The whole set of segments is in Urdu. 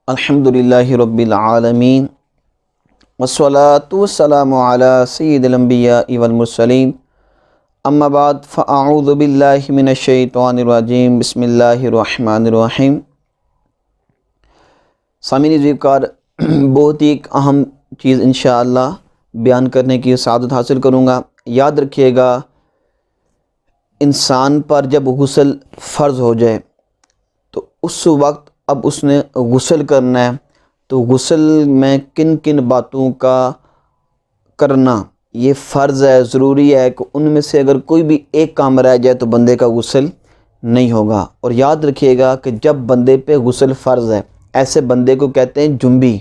الحمدللہ رب العالمین والصلاة والسلام علی سید الانبیاء والمرسلین اما بعد فاعوذ باللہ من الشیطان الرجیم بسم اللہ الرحمن الرحیم۔ سامعین عزیز کار، بہت ہی ایک اہم چیز انشاءاللہ بیان کرنے کی سعادت حاصل کروں گا۔ یاد رکھیے گا، انسان پر جب غسل فرض ہو جائے تو اس وقت اب اس نے غسل کرنا ہے، تو غسل میں کن کن باتوں کا کرنا یہ فرض ہے، ضروری ہے کہ ان میں سے اگر کوئی بھی ایک کام رہ جائے تو بندے کا غسل نہیں ہوگا۔ اور یاد رکھیے گا کہ جب بندے پہ غسل فرض ہے، ایسے بندے کو کہتے ہیں جنبی۔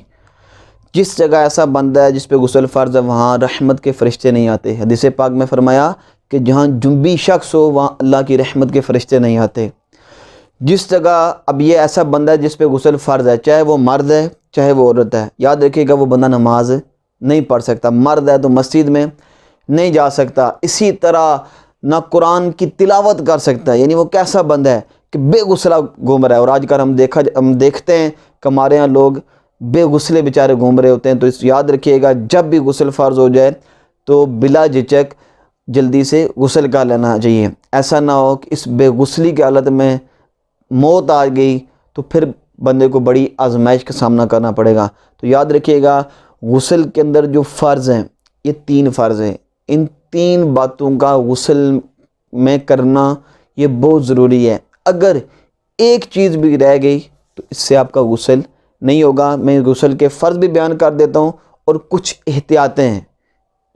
جس جگہ ایسا بندہ ہے جس پہ غسل فرض ہے وہاں رحمت کے فرشتے نہیں آتے۔ حدیث پاک میں فرمایا کہ جہاں جنبی شخص ہو وہاں اللہ کی رحمت کے فرشتے نہیں آتے۔ جس جگہ اب یہ ایسا بندہ ہے جس پہ غسل فرض ہے، چاہے وہ مرد ہے چاہے وہ عورت ہے، یاد رکھیے گا وہ بندہ نماز نہیں پڑھ سکتا۔ مرد ہے تو مسجد میں نہیں جا سکتا، اسی طرح نہ قرآن کی تلاوت کر سکتا ہے۔ یعنی وہ کیسا بندہ ہے کہ بے غسلہ گھوم رہا ہے۔ اور آج کل ہم دیکھتے ہیں کہ ہمارے یہاں لوگ بے غسلے بیچارے گھوم رہے ہوتے ہیں۔ تو یاد رکھیے گا، جب بھی غسل فرض ہو جائے تو بلا جھجک جلدی سے غسل کر لینا چاہیے۔ ایسا نہ ہو کہ اس بے غسلی کی حالت میں موت آ گئی تو پھر بندے کو بڑی آزمائش کا سامنا کرنا پڑے گا۔ تو یاد رکھیے گا، غسل کے اندر جو فرض ہیں یہ 3 فرض ہیں۔ ان 3 باتوں کا غسل میں کرنا یہ بہت ضروری ہے۔ اگر ایک چیز بھی رہ گئی تو اس سے آپ کا غسل نہیں ہوگا۔ میں غسل کے فرض بھی بیان کر دیتا ہوں اور کچھ احتیاطیں ہیں،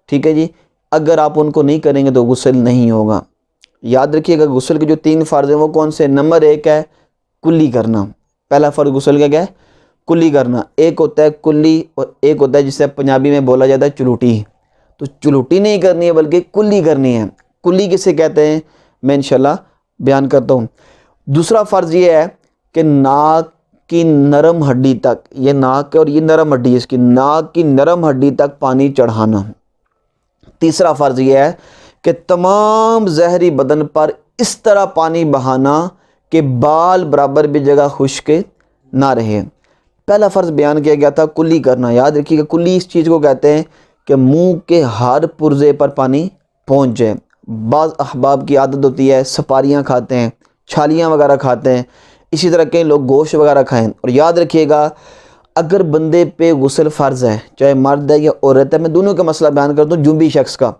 ٹھیک ہے جی۔ اگر آپ ان کو نہیں کریں گے تو غسل نہیں ہوگا۔ یاد رکھیے گا، غسل کے جو 3 فرض ہیں وہ کون سے؟ نمبر 1 ہے کلی کرنا۔ پہلا فرض غسل کا کیا ہے؟ کلی کرنا۔ ایک ہوتا ہے کلی اور ایک ہوتا ہے جسے پنجابی میں بولا جاتا ہے چلوٹی۔ تو چلوٹی نہیں کرنی ہے بلکہ کلی کرنی ہے۔ کلی کسے کہتے ہیں میں انشاءاللہ بیان کرتا ہوں۔ دوسرا فرض یہ ہے کہ ناک کی نرم ہڈی تک، یہ ناک اور یہ نرم ہڈی ہے، اس کی ناک کی نرم ہڈی تک پانی چڑھانا۔ تیسرا فرض یہ ہے کہ تمام ظاہری بدن پر اس طرح پانی بہانا کہ بال برابر بھی جگہ خشک نہ رہے۔ پہلا فرض بیان کیا گیا تھا کلی کرنا۔ یاد رکھیے کہ کلی اس چیز کو کہتے ہیں کہ منہ کے ہر پرزے پر پانی پہنچ جائے۔ بعض احباب کی عادت ہوتی ہے سپاریاں کھاتے ہیں، چھالیاں وغیرہ کھاتے ہیں، اسی طرح کئی لوگ گوشت وغیرہ کھائیں۔ اور یاد رکھیے گا، اگر بندے پہ غسل فرض ہے، چاہے مرد ہے یا عورت ہے، میں دونوں کا مسئلہ بیان کرتا ہوں، جنبی شخص کا،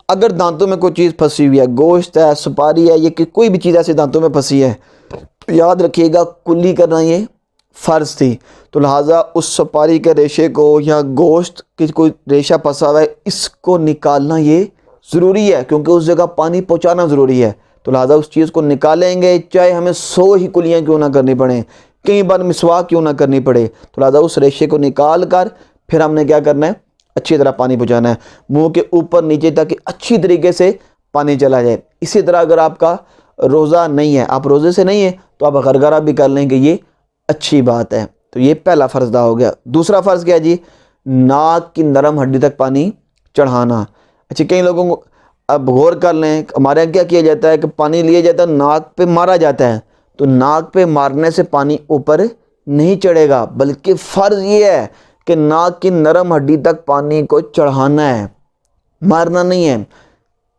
اگر دانتوں میں کوئی چیز پھنسی ہوئی ہے، گوشت ہے، سپاری ہے، یہ کہ کوئی بھی چیز ایسی دانتوں میں پھنسی ہے، تو یاد رکھیے گا کلی کرنا یہ فرض تھی۔ تو لہٰذا اس سپاری کے ریشے کو یا گوشت کی کوئی ریشہ پھنسا ہوا ہے اس کو نکالنا یہ ضروری ہے، کیونکہ اس جگہ پانی پہنچانا ضروری ہے۔ تو لہٰذا اس چیز کو نکالیں گے، چاہے ہمیں 100 ہی کلیاں کیوں نہ کرنی پڑیں، کئی بار مسواک کیوں نہ کرنی پڑے، تو لہٰذا اس ریشے کو نکال کر پھر ہم نے کیا کرنا ہے؟ اچھی طرح پانی پہنچانا ہے منہ کے اوپر نیچے تک، اچھی طریقے سے پانی چلا جائے۔ اسی طرح اگر آپ کا روزہ نہیں ہے، آپ روزے سے نہیں ہیں، تو آپ غرغرہ بھی کر لیں گے، یہ اچھی بات ہے۔ تو یہ پہلا فرض ادا ہو گیا۔ دوسرا فرض کیا جی؟ ناک کی نرم ہڈی تک پانی چڑھانا۔ اچھا، کئی لوگوں کو اب غور کر لیں، ہمارے یہاں کیا کیا جاتا ہے کہ پانی لیا جاتا ہے، ناک پہ مارا جاتا ہے، تو ناک پہ مارنے سے پانی اوپر نہیں چڑھے گا، بلکہ فرض یہ ہے کہ ناک کی نرم ہڈی تک پانی کو چڑھانا ہے، مارنا نہیں ہے۔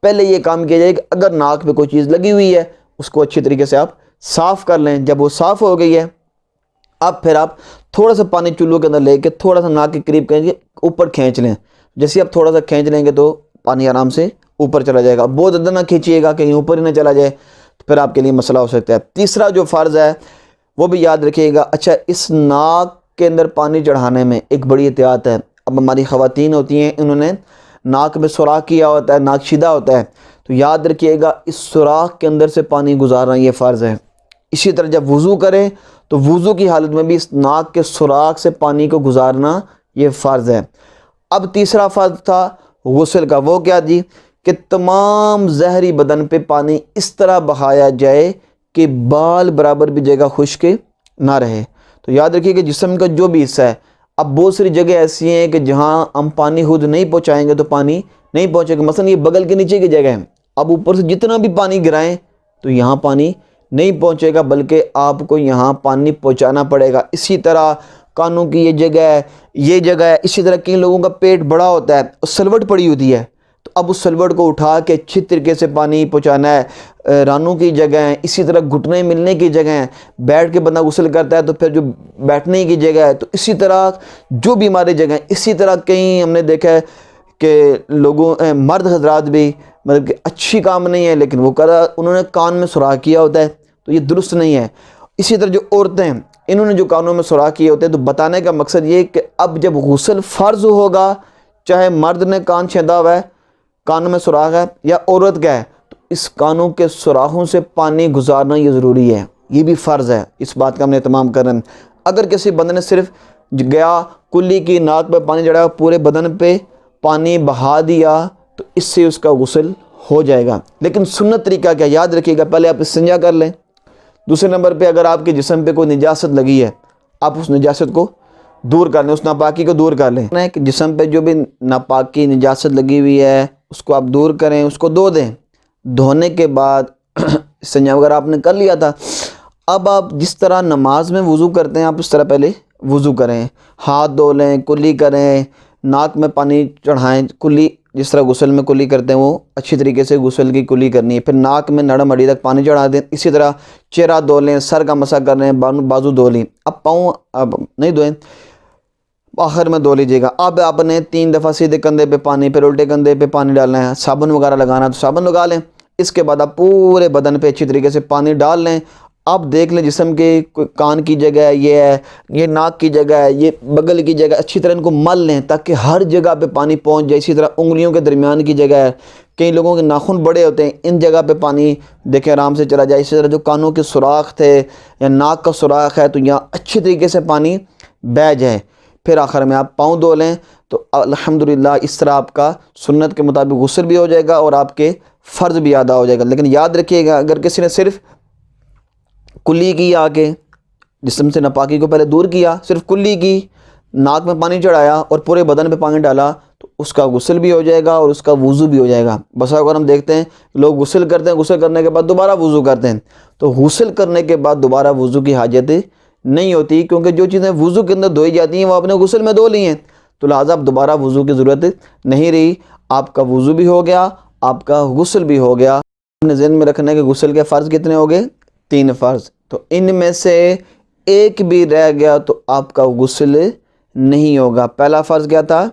پہلے یہ کام کیا جائے کہ اگر ناک پہ کوئی چیز لگی ہوئی ہے اس کو اچھی طریقے سے آپ صاف کر لیں۔ جب وہ صاف ہو گئی ہے، اب پھر آپ تھوڑا سا پانی چلو کے اندر لے کے تھوڑا سا ناک کے قریب کریں گے، اوپر کھینچ لیں۔ جیسے آپ تھوڑا سا کھینچ لیں گے تو پانی آرام سے اوپر چلا جائے گا۔ بہت زیادہ نہ کھینچیے گا کہیں اوپر ہی نہ چلا جائے، تو پھر آپ کے لیے مسئلہ ہو سکتا ہے۔ تیسرا جو فرض ہے وہ بھی یاد رکھیے گا۔ اچھا، اس ناک کے اندر پانی چڑھانے میں ایک بڑی احتیاط ہے۔ اب ہماری خواتین ہوتی ہیں، انہوں نے ناک میں سوراخ کیا ہوتا ہے، ناک شیدہ ہوتا ہے، تو یاد رکھیے گا اس سوراخ کے اندر سے پانی گزارنا یہ فرض ہے۔ اسی طرح جب وضو کریں تو وضو کی حالت میں بھی اس ناک کے سوراخ سے پانی کو گزارنا یہ فرض ہے۔ اب تیسرا فرض تھا غسل کا، وہ کیا جی؟ کہ تمام ظاہری بدن پہ پانی اس طرح بہایا جائے کہ بال برابر بھی جگہ خشک نہ رہے۔ تو یاد رکھیے کہ جسم کا جو بھی حصہ ہے، اب بہت ساری جگہ ایسی ہیں کہ جہاں ہم پانی خود نہیں پہنچائیں گے تو پانی نہیں پہنچے گا۔ مثلا یہ بغل کے نیچے کی جگہ ہے، اب اوپر سے جتنا بھی پانی گرائیں تو یہاں پانی نہیں پہنچے گا بلکہ آپ کو یہاں پانی پہنچانا پڑے گا۔ اسی طرح کانوں کی یہ جگہ ہے، یہ جگہ ہے، اسی طرح کئی لوگوں کا پیٹ بڑا ہوتا ہے، سلوٹ پڑی ہوتی ہے، تو اب اس سلوٹ کو اٹھا کے اچھی طریقے سے پانی پہنچانا ہے۔ رانوں کی جگہ ہیں، اسی طرح گھٹنے ملنے کی جگہ ہیں، بیٹھ کے بندہ غسل کرتا ہے تو پھر جو بیٹھنے کی جگہ ہے، تو اسی طرح جو بھی ہماری جگہ ہیں، اسی طرح کہیں ہم نے دیکھا ہے کہ لوگوں مرد حضرات بھی مطلب کہ اچھی کام نہیں ہے، لیکن وہ انہوں نے کان میں سوراخ کیا ہوتا ہے، تو یہ درست نہیں ہے۔ اسی طرح جو عورتیں ہیں، انہوں نے جو کانوں میں سوراخ کیے ہوتے ہیں، تو بتانے کا مقصد یہ کہ اب جب غسل فرض ہوگا، چاہے مرد نے کان چھیدا ہوا ہے، کانوں میں سوراخ ہے، یا عورت کا ہے، تو اس کانوں کے سوراخوں سے پانی گزارنا یہ ضروری ہے، یہ بھی فرض ہے، اس بات کا ہم نے اہتمام کرنا ہے۔ اگر کسی بندے نے صرف گیا کلی کی ناک پہ پانی چڑھایا، پورے بدن پہ پانی بہا دیا، تو اس سے اس کا غسل ہو جائے گا۔ لیکن سنت طریقہ کیا، یاد رکھیے گا، پہلے آپ استنجا کر لیں۔ دوسرے نمبر پہ اگر آپ کے جسم پہ کوئی نجاست لگی ہے، آپ اس نجاست کو دور کر لیں، اس ناپاکی کو دور کر لیں کہ جسم پہ جو بھی ناپاکی نجاست لگی ہوئی ہے اس کو آپ دور کریں، اس کو دھو دیں۔ دھونے کے بعد استنجا وغیرہ آپ نے کر لیا تھا، اب آپ جس طرح نماز میں وضو کرتے ہیں آپ اس طرح پہلے وضو کریں، ہاتھ دھو لیں، کلی کریں، ناک میں پانی چڑھائیں، کلی جس طرح غسل میں کلی کرتے ہیں وہ اچھی طریقے سے غسل کی کلی کرنی ہے، پھر ناک میں نرم ہڈی تک پانی چڑھا دیں۔ اسی طرح چہرہ دھو لیں، سر کا مسح کر لیں، بازو دھو لیں، اب پاؤں اب نہیں دھوئیں، آخر میں دھو لیجیے گا۔ اب آپ نے 3 دفعہ سیدھے کندھے پہ پانی، پھر الٹے کندھے پہ پانی ڈالنا ہے، صابن وغیرہ لگانا تو صابن لگا لیں۔ اس کے بعد آپ پورے بدن پہ اچھی طریقے سے پانی ڈال لیں۔ آپ دیکھ لیں جسم کے کان کی جگہ ہے، یہ ناک کی جگہ ہے، یہ بغل کی جگہ، اچھی طرح ان کو مل لیں تاکہ ہر جگہ پہ پانی پہنچ جائے۔ اسی طرح انگلیوں کے درمیان کی جگہ ہے، کئی لوگوں کے ناخن بڑے ہوتے ہیں، ان جگہ پہ پانی دیکھیں آرام سے چلا جائے۔ اسی طرح جو کانوں کے سوراخ تھے یا ناک کا سوراخ ہے، تو یہاں اچھی طریقے سے پانی بہہ جائے۔ پھر آخر میں آپ پاؤں دھو لیں، تو الحمدللہ اس طرح آپ کا سنت کے مطابق غسل بھی ہو جائے گا اور آپ کے فرض بھی ادا ہو جائے گا۔ لیکن یاد رکھیے گا، اگر کسی نے صرف کلی کی، آ کے جسم سے ناپاکی کو پہلے دور کیا، صرف کلی کی، ناک میں پانی چڑھایا اور پورے بدن پہ پانی ڈالا، تو اس کا غسل بھی ہو جائے گا اور اس کا وضو بھی ہو جائے گا۔ بس اگر ہم دیکھتے ہیں لوگ غسل کرتے ہیں، غسل کرنے کے بعد دوبارہ وضو کرتے ہیں، تو غسل کرنے کے بعد دوبارہ وضو کی حاجت نہیں ہوتی، کیونکہ جو چیزیں وضو کے اندر دھوئی جاتی ہیں وہ آپ نے غسل میں دھو لی ہیں، تو لہٰذا اب دوبارہ وضو کی ضرورت نہیں رہی، آپ کا وضو بھی ہو گیا، آپ کا غسل بھی ہو گیا۔ اپنے ذہن میں رکھنے کے غسل کے فرض کتنے ہو گئے؟ 3 فرض، تو ان میں سے ایک بھی رہ گیا تو آپ کا غسل نہیں ہوگا۔ پہلا فرض کیا تھا؟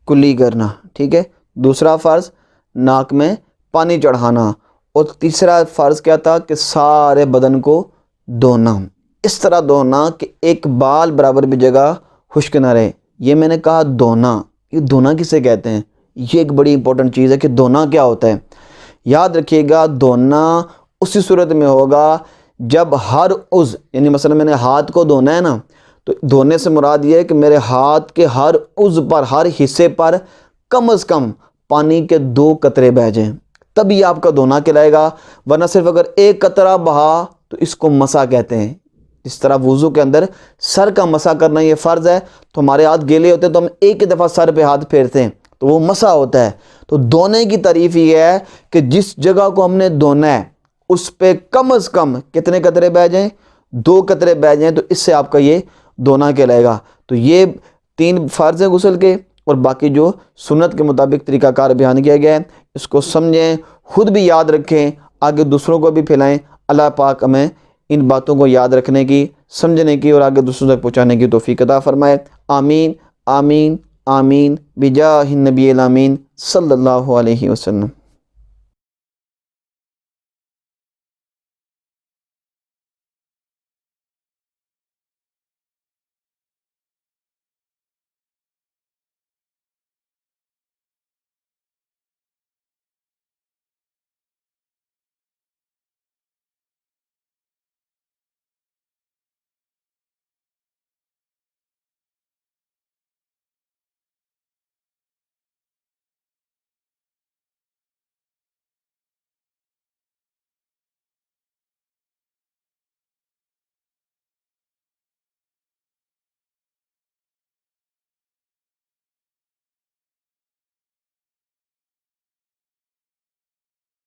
کلی کرنا، ٹھیک ہے۔ دوسرا فرض ناک میں پانی چڑھانا، اور تیسرا فرض کیا تھا کہ سارے بدن کو دھونا، اس طرح دھونا کہ ایک بال برابر بھی جگہ خشک نہ رہے۔ یہ میں نے کہا دھونا، یہ دھونا کسے کہتے ہیں؟ یہ ایک بڑی امپورٹنٹ چیز ہے کہ دھونا کیا ہوتا ہے۔ یاد رکھیے گا، دھونا اسی صورت میں ہوگا جب ہر عضو، یعنی مثلا میں نے ہاتھ کو دھونا ہے نا، تو دھونے سے مراد یہ ہے کہ میرے ہاتھ کے ہر عضو پر، ہر حصے پر کم از کم پانی کے 2 قطرے بہہ جائیں، تبھی آپ کا دھونا کہلائے گا۔ ورنہ صرف اگر 1 قطرہ بہا تو اس کو مسح کہتے ہیں۔ جس طرح وضو کے اندر سر کا مسح کرنا یہ فرض ہے، تو ہمارے ہاتھ گیلے ہوتے ہیں تو ہم ایک ہی دفعہ سر پہ ہاتھ پھیرتے ہیں تو وہ مسح ہوتا ہے۔ تو دھونے کی تعریف یہ ہے کہ جس جگہ کو ہم نے دھونا ہے اس پہ کم از کم کتنے قطرے بہہ جائیں؟ 2 قطرے بہہ جائیں، تو اس سے آپ کا یہ دھونا کہلائے گا۔ تو یہ 3 فرض ہیں غسل کے، اور باقی جو سنت کے مطابق طریقہ کار بیان کیا گیا ہے، اس کو سمجھیں، خود بھی یاد رکھیں، آگے دوسروں کو بھی پھیلائیں۔ اللہ پاک ہمیں ان باتوں کو یاد رکھنے کی، سمجھنے کی اور آگے دوسروں تک پہنچانے کی توفیق عطا فرمائے۔ آمین آمین آمین بجاہ النبی الامین صلی اللہ علیہ وسلم۔